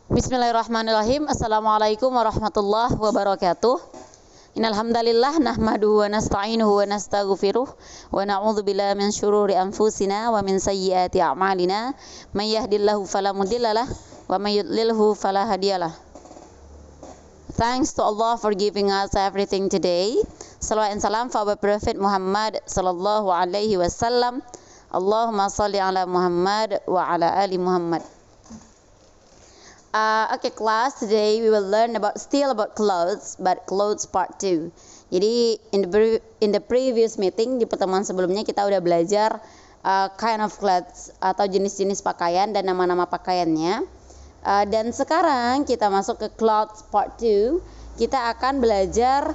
Bismillahirrahmanirrahim. Assalamualaikum warahmatullahi wabarakatuh. Innal hamdalillah nahmaduhu wa nasta'inuhu wa nastaghfiruh wa na'udzu billahi min syururi anfusina wa min sayyiati a'malina. May yahdihillahu fala mudhillalah wa may yudlilhu fala hadiyalah. Thanks to Allah for giving us everything today. Salawat and salam for our Prophet Muhammad sallallahu alaihi wasallam. Allahumma salli ala Muhammad wa ala ali Muhammad. Okay class, today we will learn about clothes, but clothes part 2. Jadi in the previous meeting, di pertemuan sebelumnya kita udah belajar kind of clothes atau jenis-jenis pakaian dan nama-nama pakaiannya. Dan sekarang kita masuk ke clothes part 2. Kita akan belajar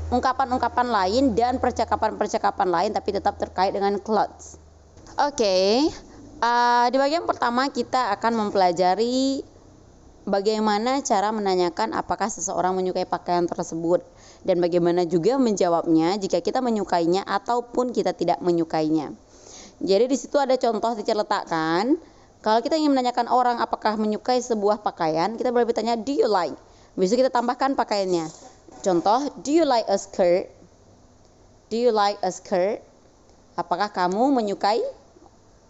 ungkapan-ungkapan lain dan percakapan-percakapan lain tapi tetap terkait dengan clothes. Oke. Di bagian pertama kita akan mempelajari bagaimana cara menanyakan apakah seseorang menyukai pakaian tersebut dan bagaimana juga menjawabnya jika kita menyukainya ataupun kita tidak menyukainya. Jadi di situ ada contoh teacher letakkan. Kalau kita ingin menanyakan orang apakah menyukai sebuah pakaian, kita boleh bertanya do you like. Besok kita tambahkan pakaiannya. Contoh, do you like a skirt? Do you like a skirt? Apakah kamu menyukai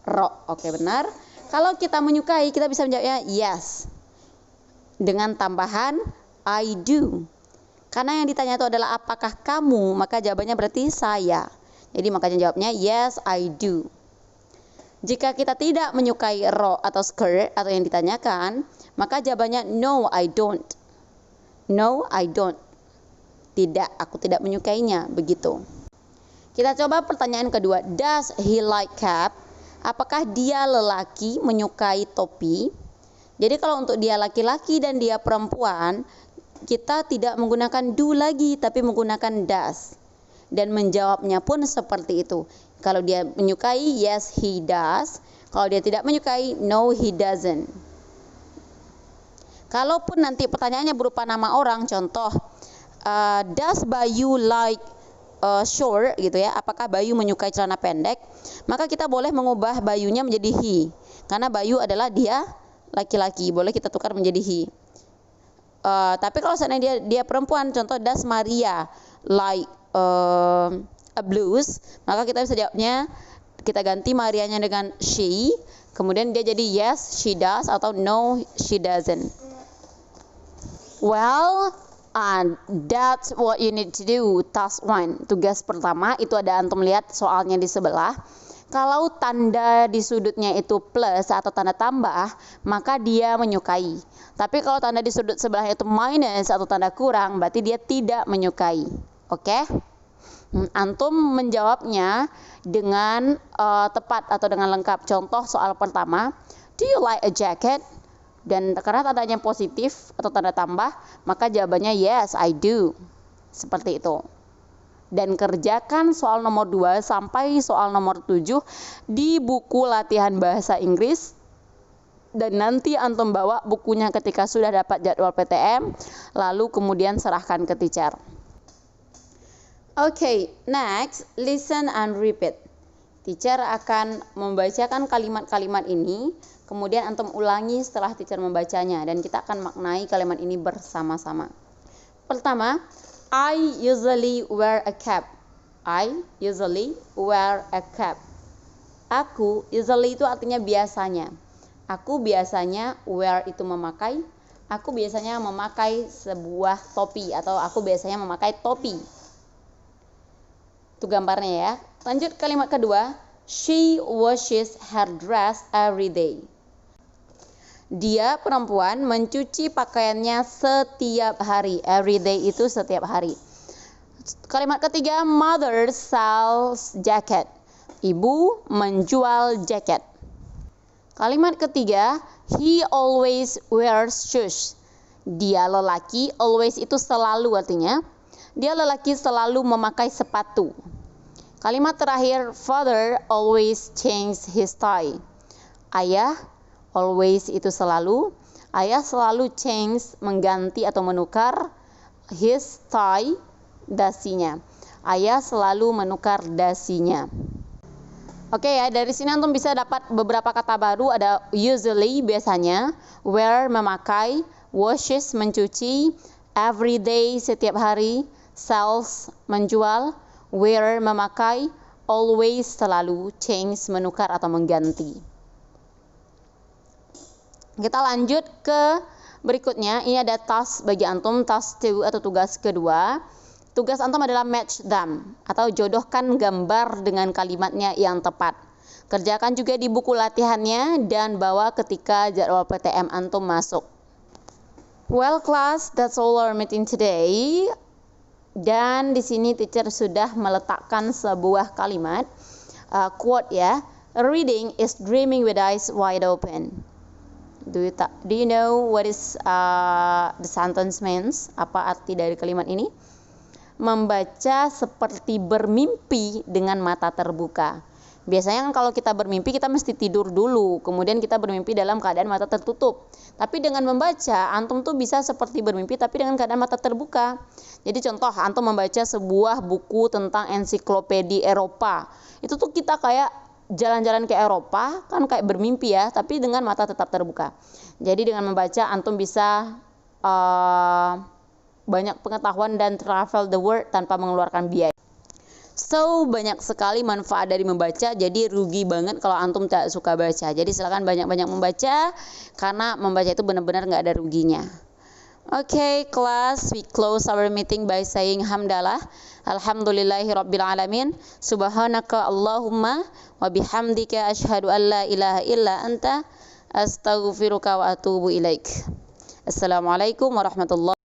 rok? Oke, benar. Kalau kita menyukai, kita bisa menjawabnya yes dengan tambahan I do. Karena yang ditanya itu adalah apakah kamu, maka jawabannya berarti saya. Jadi makanya jawabnya yes I do. Jika kita tidak menyukai rok atau skirt atau yang ditanyakan, maka jawabannya no I don't. No I don't. Tidak, aku tidak menyukainya. Begitu. Kita coba pertanyaan kedua. Does he like cap? Apakah dia lelaki menyukai topi? Jadi kalau untuk dia laki-laki dan dia perempuan, kita tidak menggunakan do lagi, tapi menggunakan does. Dan menjawabnya pun seperti itu. Kalau dia menyukai, yes he does. Kalau dia tidak menyukai, no he doesn't. Kalaupun nanti pertanyaannya berupa nama orang, contoh, does Bayu like short gitu ya, apakah Bayu menyukai celana pendek, maka kita boleh mengubah Bayunya menjadi he, karena Bayu adalah dia laki-laki, boleh kita tukar menjadi he. Tapi kalau seandainya dia perempuan, contoh does Maria like a blues, maka kita bisa jawabnya, kita ganti Marianya dengan she, kemudian dia jadi yes she does atau no she doesn't. Well, that's what you need to do. Task 1. Tugas pertama itu ada antum lihat soalnya di sebelah. Kalau tanda di sudutnya itu plus atau tanda tambah, maka dia menyukai. Tapi kalau tanda di sudut sebelahnya itu minus atau tanda kurang, berarti dia tidak menyukai. Oke? Antum menjawabnya dengan tepat atau dengan lengkap. Contoh soal pertama, do you like a jacket? Dan karena tandanya positif atau tanda tambah, maka jawabannya yes I do. Seperti itu. Dan kerjakan soal nomor 2 sampai soal nomor 7 di buku latihan bahasa Inggris. Dan nanti antum bawa bukunya ketika sudah dapat jadwal PTM, lalu kemudian serahkan ke teacher. Okay, next, listen and repeat. Teacher akan membacakan kalimat-kalimat ini, kemudian antum ulangi setelah teacher membacanya, dan kita akan maknai kalimat ini bersama-sama. Pertama, I usually wear a cap. I usually wear a cap. Aku, usually itu artinya biasanya. Aku biasanya, wear itu memakai. Aku biasanya memakai sebuah topi, atau aku biasanya memakai topi. Itu gambarnya ya. Lanjut kalimat kedua, she washes her dress every day. Dia perempuan mencuci pakaiannya setiap hari. Every day itu setiap hari. Kalimat ketiga, mother sells jacket. Ibu menjual jaket. Kalimat ketiga, he always wears shoes. Dia lelaki, always itu selalu artinya. Dia lelaki selalu memakai sepatu. Kalimat terakhir, father always changes his tie. Ayah, always itu selalu. Ayah selalu change, mengganti atau menukar his tie, dasinya. Ayah selalu menukar dasinya. Oke ya, dari sini antum bisa dapat beberapa kata baru. Ada usually, biasanya, wear, memakai, washes, mencuci, everyday, setiap hari, sells, menjual, wear, memakai, always, selalu, change, menukar atau mengganti. Kita lanjut ke berikutnya. Ini ada task bagi antum, task 2 atau tugas kedua. Tugas antum adalah match them atau jodohkan gambar dengan kalimatnya yang tepat. Kerjakan juga di buku latihannya dan bawa ketika jadwal PTM antum masuk. Well class, that's all our meeting today. Dan di sini teacher sudah meletakkan sebuah kalimat quote ya. Reading is dreaming with eyes wide open. Do you know what is the sentence means? Apa arti dari kalimat ini? Membaca seperti bermimpi dengan mata terbuka. Biasanya kan kalau kita bermimpi kita mesti tidur dulu, kemudian kita bermimpi dalam keadaan mata tertutup. Tapi dengan membaca, antum tuh bisa seperti bermimpi tapi dengan keadaan mata terbuka. Jadi contoh, antum membaca sebuah buku tentang ensiklopedia Eropa. Itu tuh kita kayak jalan-jalan ke Eropa, kan kayak bermimpi ya, tapi dengan mata tetap terbuka. Jadi dengan membaca antum bisa banyak pengetahuan dan travel the world tanpa mengeluarkan biaya. So, banyak sekali manfaat dari membaca, jadi rugi banget kalau antum tak suka baca. Jadi silakan banyak-banyak membaca, karena membaca itu benar-benar nggak ada ruginya. Okay, class, we close our meeting by saying hamdalah. Alhamdulillahi rabbil alamin. Subhanaka Allahumma wa bihamdika asyhadu an la ilaha illa anta astaghfiruka wa atubu ilaik. Assalamualaikum warahmatullahi